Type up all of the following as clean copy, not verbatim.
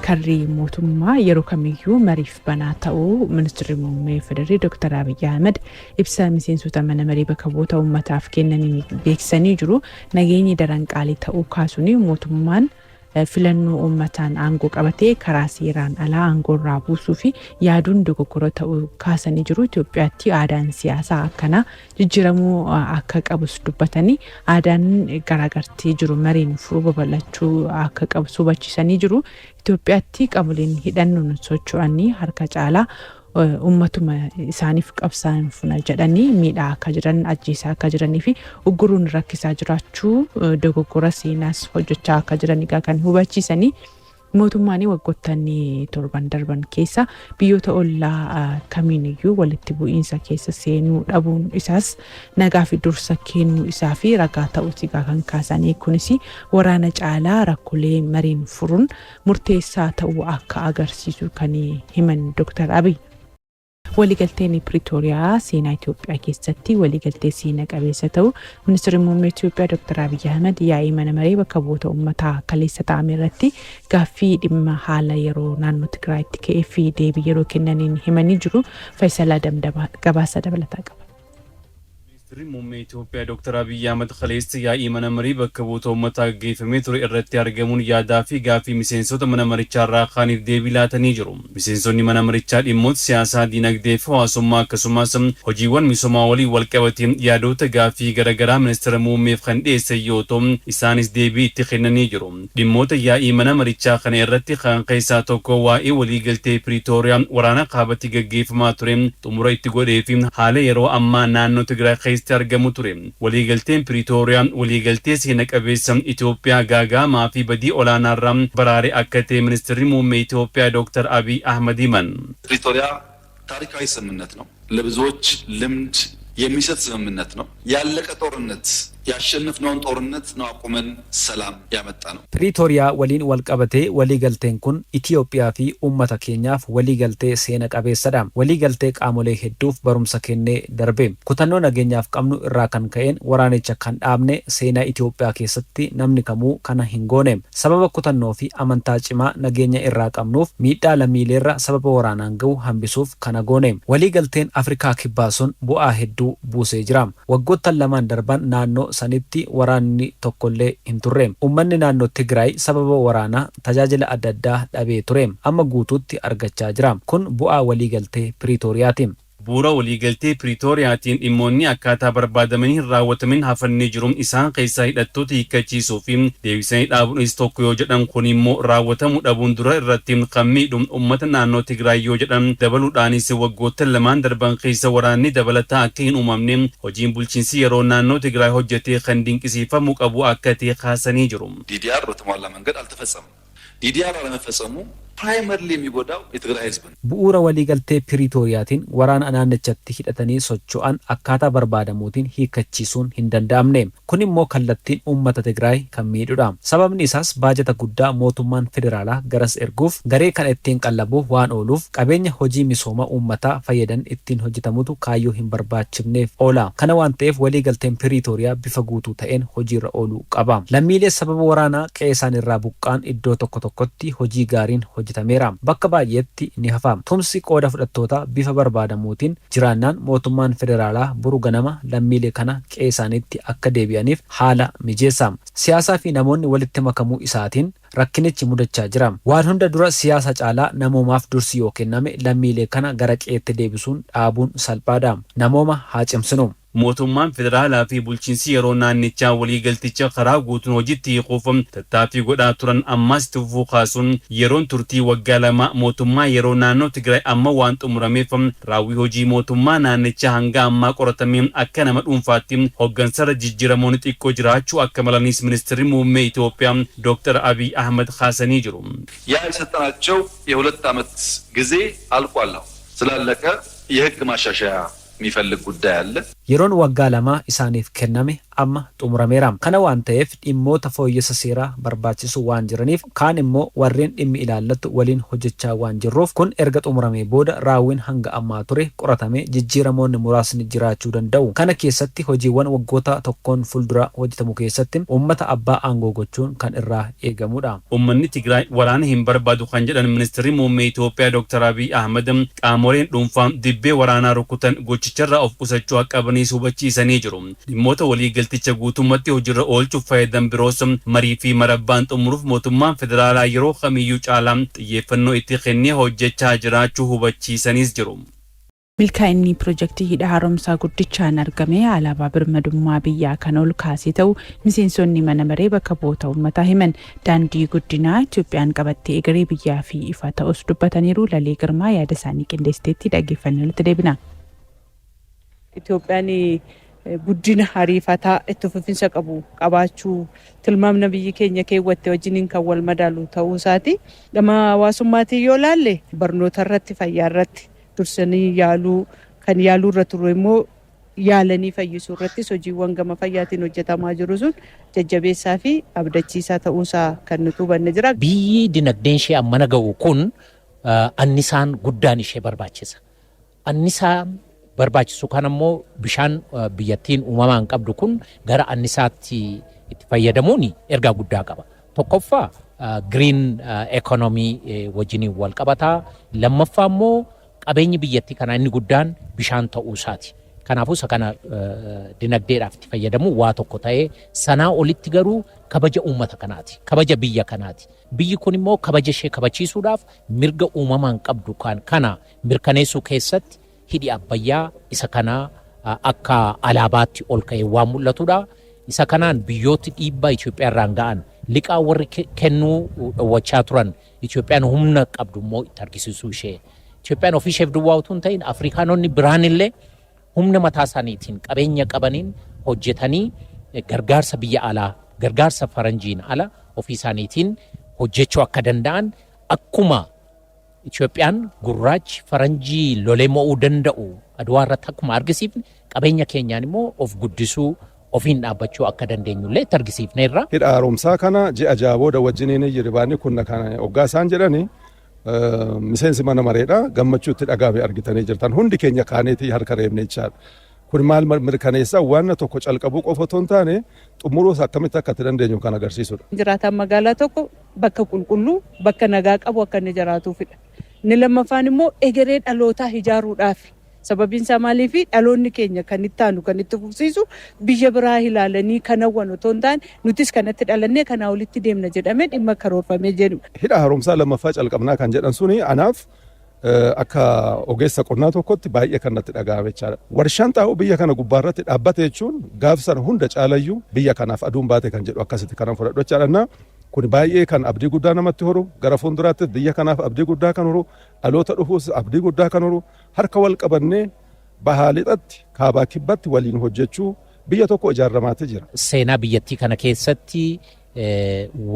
karri mootummaa yeroo kamiyyuu mariif banaa ta'uu ministeerri muummee federaalaa Dr. Abiy Ahmed ibsa miseensota mana marii bakka bu'oota uummataaf kennanii beeksisanii jiru. Nageenyi daran qaalii ta'uu kaasuun mootummaan filannoo uummataan aangoo qabatee karaa seeraan alaa aangoo irraa buusuu fi yaaduun dogoggora ta'uu kaasanii jiru. Itoophiyaatti aadaan siyaasaa akkana jijjiiramuu akka qabus dubbatanii aadaan garaagartee jiru mariin furuu babal'achuu akka qabu hubachiisanii jiru. Itoophiyaatti qaamoleen hidhannoon socho'anii harka caalaa ummatuma isaaniif qabsaan funa jedhanii miidhaa akka jiran ajjeesaa akka jiranii fi uguruun rakkisaa jiraachuu dogoggora seenaas hojjechaa akka jiran kan hubachiisanii mootummaan waggoottan torban darban keessa biyyoota ollaa kamiiniyyuu walitti bu'iinsa keessa seenuu dhabuun isaas nagaa fi dursa kennuu isaa fi ragaa ta'uu kan kaasanii kunis waraana caalaa rakkoolee mariin furuun murteessaa ta'uu akka agarsiisu kan himan Dr. Abiy. waligalteen Pretoria seenaa Itoophiyaa keessatti waligaltee seenaa qabeessa ta'u ministeerri muummee Itoophiyaa Dr. Abiy Ahmed yaa'ii mana maree bakka bu'oota uummataa kaleessa ta'ame irratti gaaffii dhimma haala yeroo naannoo Tigraayitti ka'ee fi deebii yeroo kennaniin himanii jiru. Faayisalaa Damdaba gabaasa dabalataa qaba. ministeerri muummee Itoophiyaa Dr. Abiy Ahmed kaleessa yaa'ii mana marii bakka bu'oota uummataa gaggeeffamee ture irratti argamuun yaadaa fi gaaffii miseensota mana marichaa irraa kaaniif deebii laatanii jiru. Miseensonni mana marichaa dhimmoota siyaasaa, diinagdee fi hawaasummaa akkasumas hojiiwwan misoomaa waliin wal qabateen yaadota gaaffii garaagaraa ministeera muummeef kan dhiyeessan yoo ta'u isaanis deebii itti kennanii jiru. Dhimmoota yaa'ii mana marichaa kana irratti kan keessaa tokko waa'ee waliigaltee Pretoria waraana kaabatti gaggeeffamaa ture xumura itti godhee fi haala yeroo ammaa naannoo Tigraay keessatti argamu ture. Waliigalteen Pretoria waliigaltee seena qabeessa Itoophiyaa gaagaamaa fi badii olaanaarraa baraare akka ta'e ministeerri muummee Itoophiyaa Dr. Abiy Ahmed himan. Pretoria ታሪካዊ ስምምነት ነው። ለብዙዎች ልምድ የሚሰጥ ስምምነት ነው። ያለቀ ጦርነት ያሸነፍነውን ጦርነት ነው አቁመን ሰላም ያመጣ ነው። ፕሪቶሪያ ወሊን ወልቀበቴ ወሊገልቴን ኩን ኢትዮጵያ ፊ ኡመተ ኬኛፍ ወሊገልቴ ሴነ ቀቤሰዳ ወሊገልቴ ቃሞሌ ሄዱፍ በሩምሰ ኬኔ ደርቤ ኩተኖ ነገኛፍ ቀምኑ እራ ከን ከኤን ወራኔቸ ከን ዳብኔ ሴና ኢትዮጵያ ኬሰቲ ነምኒ ከሙ ከነ ሂንጎኔ ሰበበ ኩተኖ ፊ አመንታ ጭማ ነገኛ እራ ቀምኑፍ ሚዳ ለሚሌራ ሰበበ ወራናን ገው ሀምቢሱፍ ከነጎኔ ወሊገልቴን አፍሪካ ኪባሱን ቡአ ሄዱ ቡሴ ጅራም ወጎተን ለማን ደርባን ናኖ sanitti waraanni tokkollee hin turre. Uummanni naannoo Tigraay sababa waraanaa tajaajila adda addaa dhabee ture amma guutuutti argachaa jira. Kun bu'aa waliigaltee Pretooriyaati. Bu'uura waliigaltee Pretooriyaatiin dhimmoonni akkaataa barbaadamanii hin raawwatamin hafannee jiruun isaan keessaa hidhattoota hiikkachiisuu fi deebisanii dhaabuunis tokko yoo jedhan kun immoo raawwatamuu dhabuun dura irratti kan miidhu uummata naannoo Tigraay yoo jedhan dabaluudhaanis waggoottan lamaan darban keessa waraanni dabalataa akka hin uumamne hojiin bulchiinsi yeroo naannoo Tigraay hojjetee kan dinqisiifamuu qabu akka ta'e kaasanii jiru. DDR በተሟላ መንገድ አልተፈጸመም። DDR አለመፈጸሙ ፕራይመርሊ የሚጎዳው የትግራይ ህዝብ ነው። ቡኡረ ወሊገልቴ ፕሪቶሪያቲን ወራን አናነቸት ሂደተኒ ሶቾአን አካታ በርባደሙቲን ሂከቺሱን ሂንደንዳምኔ ኩኒሞ ከለቲን ኡመተ ትግራይ ከሚዱዳ ሰበብኒ ኢሳስ ባጀተ ጉዳ ሞቱማን ፌደራላ ገረስ ኤርጉፍ ገሬ ከን እቲን ቀለቡ ዋን ኦሉፍ ቀቤኛ ሆጂ ሚሶማ ኡመታ ፈየደን እቲን ሆጂተሙቱ ካዮ ሂንበርባችምኔፍ ኦላ ከነ ዋንቴፍ ወሊገልቴን ፕሪቶሪያ ቢፈጉቱ ተኤን ሆጂረ ኦሉ ቀባ ለሚሌ ሰበብ ወራና ቀየሳን ራቡቃን ኢዶ ቶኮ ቶኮቲ ሆጂ ጋሪን hojjetameera. Bakka baay'eetti ni hafa. Tumsi qooda fudhattoota bifa barbaadamuutiin jiraannaan mootummaan federaalaa buru ganama lammiilee kana qeesaanitti akka deebi'aniif haala mijeessa. Siyaasaa fi namoonni walitti makamuu isaatiin rakkinichi mudachaa jira. Waan hunda dura siyaasa caalaa namoomaaf dursi yoo kenname lammiilee kana gara qeetti deebisuun dhaabuun salphaadha. Namooma haa cimsinu. mootummaan federaalaa fi bulchiinsi yeroo naannichaa waliigalticha karaa guutuun hojiitti hiikuuf tattaaffii godhaa turan ammas itti fufuu kaasuun yeroon turtii waggaa lama mootummaa yeroo naannoo Tigraay amma waan xumurameef raawwii hojii mootummaa naannichaa hanga ammaa qoratamee akka nama dhuunfaatti hoggansarra jijjiiramoon xiqqoo jiraachuu akka malanis ministeerri muummee Itoophiyaa Dr. Abiy Ahmed kaasanii jiru. ያ የሰጠናቸው የሁለት ዓመት ጊዜ አልቋል። ስላለቀ የህግ ማሻሻያ የሚፈልግ ጉዳይ አለ። yeroon waggaa lama isaaniif kenname amma xumurameera. Kana waan ta'eef dhimmoota fooyyessa seeraa barbaachisu waan jiraniif kaan immoo warreen dhimmi ilaallatu waliin hojjechaa waan jirruuf kun erga xumuramee booda raawwiin hanga ammaa ture qoratamee jijjiiramoonni muraasni jiraachuu danda'u. Kana keessatti hojiiwwan waggoota tokkoon fuuldura hojjetamu keessatti uummata abbaa aangoo gochuun kan irraa eegamudha. Uummanni Tigraay waraana hin barbaadu kan jedhan ministeerri muummee Itoophiyaa Dr. Abiy Ahmed qaamoleen dhuunfaa dibbee waraanaa rukutan gochicharraa of qusachuu akka qabanii hubachiisanii jiru. Dhimmoota waliigalticha guutummaatti hojiirra oolchuuf fayyadan biroos marii fi marabbaan xumuruuf mootummaan federaalaa yeroo kamiyyuu caalaa xiyyeeffannoo itti kennee hojjechaa jiraachuu hubachiisaniis jiru. Milkaa'inni piroojeektii hidha haaromsaa guddichaan argame alaabaa birmadummaa biyyaa kan ol kaasee ta'u miseensonni mana maree bakka bu'oota uummataa himan. Daandii guddinaa Itoophiyaan qabattee egeree biyyaa fi ifa ta'us dubbataniiru. Lalee Girmaa yaada isaanii qindeessiteetti dhaggeeffannee deebina. Itoophiyaan guddina ariifataa itti fufinsa qabaachuu tilmaamna biyyi keenya keewwatte wajjiniin kan wal madaalu ta'uu isaati. Gama hawaasummaatiin yoo laalle barnoota irratti fayyaa irratti dursanii kan yaaluu irra ture immoo yaalanii fayyisuu irrattis hojiiwwan gama fayyaatiin hojjetamaa jiru sun jajjabeessaa fi abdachiisaa ta'uusaa kan nuti hubanne jira. Biyyi dinagdeen ishee ammana ga'u kun annisaan guddaan ishee barbaachisa. Annisaan barbaachisu kan ammoo bishaan biyyattiin uumamaan qabdu kun gara annisaatti itti fayyadamuun ergaa guddaa qaba. Tokkoffaa green economy wajjiniin wal qabataa. Lammaffaa immoo qabeenyi biyyattii kana inni guddaan bishaan ta'uu isaati. Kanaafuu isa kana dinagdeedhaaf itti fayyadamu waa tokko ta'ee sanaa olitti garuu kabaja uummata kanaati. Kabaja biyya kanaati. Biyyi kun immoo kabaja ishee kabachiisuudhaaf mirga uumamaan qabdu kana mirkaneessuu keessatti hidhi Abbayyaa isa kana akka alaabaatti ol ka'ee waan mul'atudha. Isa kanaan biyyooti dhiibbaa Itoophiyaa irraan ga'an liqaa warri kennuu dhowwachaa turan Itoophiyaan humna qabdu immoo itti argisiisuu ishee. Itoophiyaan ofii isheef duwwaa utuu hin ta'in Afrikaanonni biraan illee humna mataa isaaniitiin qabeenya qabaniin hojjetanii gargaarsa biyya alaa gargaarsa faranjiin ala ofii isaaniitiin hojjechuu akka danda'an akkuma Itoophiyaan gurraachi faranjii lolee mo'uu danda'u Adwaa irratti akkuma argisiifne qabeenya keenyaan immoo of guddisuu ofiin dhaabbachuu akka dandeenyullee itti argisiifneerra. Hidha haaromsaa kana ji'a jaabooda wajjiniin ribaanii kun kana hoggaa isaan jedhani miseensi mana mareedha gammachuutti dhagaame argitanii jirtan hundi keenya kaaneetii harka reebnee jechaadha. Kun maal mirkaneessa waan tokko calqabuu qofa otoo hin taane xumuruus akkamitti akka itti dandeenyu kan agarsiisudha. Jiraataan magaalaa tokko bakka qulqulluu bakka nagaa qabu akka inni jiraatuufidha. Inni lammaffaan immoo egeree dhalootaa ijaaruudhaaf. Sababiin isaa maaliif dhaloonni keenya kan itti aanu kan itti fufsiisu biyya biraa ilaalanii kan hawwan otoo hin taane nutis kanatti dhalannee kanaa olitti deemna jedhamee dhimma karoorfamee jedhu. Hidha haaromsaa lammaffaa calqabnaa kan jedhan suni anaaf akka ogeessa qonnaa tokkotti baay'ee kan natti dhaga'ame jechaadha. Warshaan xaa'oo biyya kana gubbaarratti dhaabbate jechuun gaafsan hunda caalayyuu biyya kanaaf aduun baate kan jedhu akkasitti kanan fudhadhu jechaadha. Kun baay'ee kan abdii guddaa namatti horu gara fuulduraatti biyya kanaaf abdii guddaa kan horu dhaloota dhufuus abdii guddaa kan horu harka wal qabannee bahaa lixatti kaabaa kibbatti waliin hojjechuu biyya tokko ijaarramaatti jira. Seenaa biyyattii kana keessatti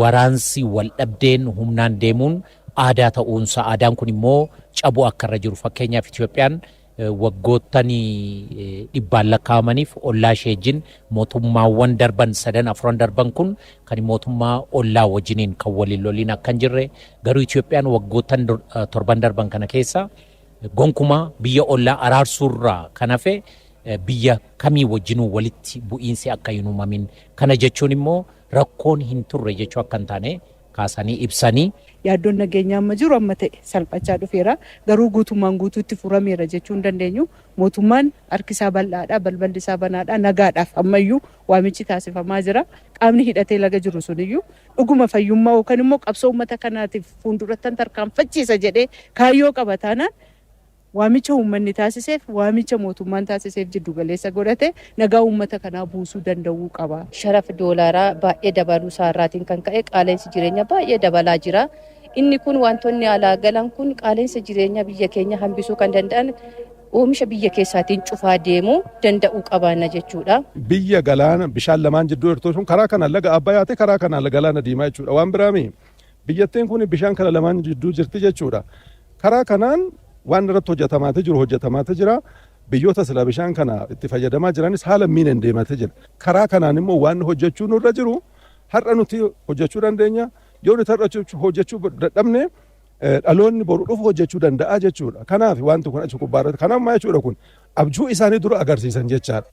waraansi wal dhabdeen humnaan deemuun aadaa ta'uunsa aadaan kun immoo cabuu akka irra jiru fakkeenyaaf Itoophiyaan waggootanii dhibbaan lakkaa'amaniif ollaa ishee wajjin mootummaawwan darban 3-4 darban kun kan mootummaa ollaa wajjiniin kan waliin loliin akka hin jirre garuu Itoophiyaan waggoottan 7 darban kana keessa gonkumaa biyya ollaa araarsuurraa kan hafe biyya kamii wajjinuu walitti bu'iinsi akka hin uumamin kana jechuun immoo rakkoon hin turre jechuu akka hin taane kaasanii ibsanii. Yaaddoon nageenyaa amma jiru amma ta'e salphachaa dhufeera garuu guutummaan guutuutti furameera jechuu hin dandeenyu. Mootummaan harkisaa bal'aadha balballi isaa banaadha nagaadhaaf ammayyuu waamichi taasifamaa jira. Qaamni hidhatee laga jiru suniyyuu dhuguma fayyummaa yookaan immoo qabsoo uummata kanaatiif fuulduratti tarkaanfachiisa jedhee kaayyoo qaba taanaan waamicha uummanni taasiseef waamicha mootummaan taasiseef jiddu galeessa godhate nagaa uummata kanaa buusuu danda'uu qaba. Sharafa doolaaraa baay'ee dabaluu isaarraatiin kan ka'e qaala'insi jireenya baay'ee dabalaa jira. Inni kun wantoonni alaa galan kun qaala'insa jireenya biyya keenya hambisuu kan danda'an oomisha biyya keessaatiin cufaa deemuu danda'uu qabaanna jechuudha. Biyya galaana bishaan lamaan jidduu jirtu sun karaa kanaan laga Abbayyaati karaa kanaan galaana Diimaa jechuudha. Waan biraami biyyattiin kun bishaan kana lamaan jidduu jirti jechuudha. Karaa kanaan waan irratti hojjetamaatee jira biyyoota sila bishaan kana itti fayyadamaa jiranis haala miinaan deematee jira. Karaa kanaan immoo waan hojjechuu nurra jiru har'a nuti hojjechuu dandeenya. Yoo nuti har'a hojjechuu dadhabne dhaloonni boru dhufu hojjechuu danda'a jechuudha. Kanaaf wanti kun achi gubbaarratti kanaaf maa jechuudha kun abjuu isaanii dura agarsiisan jechaadha.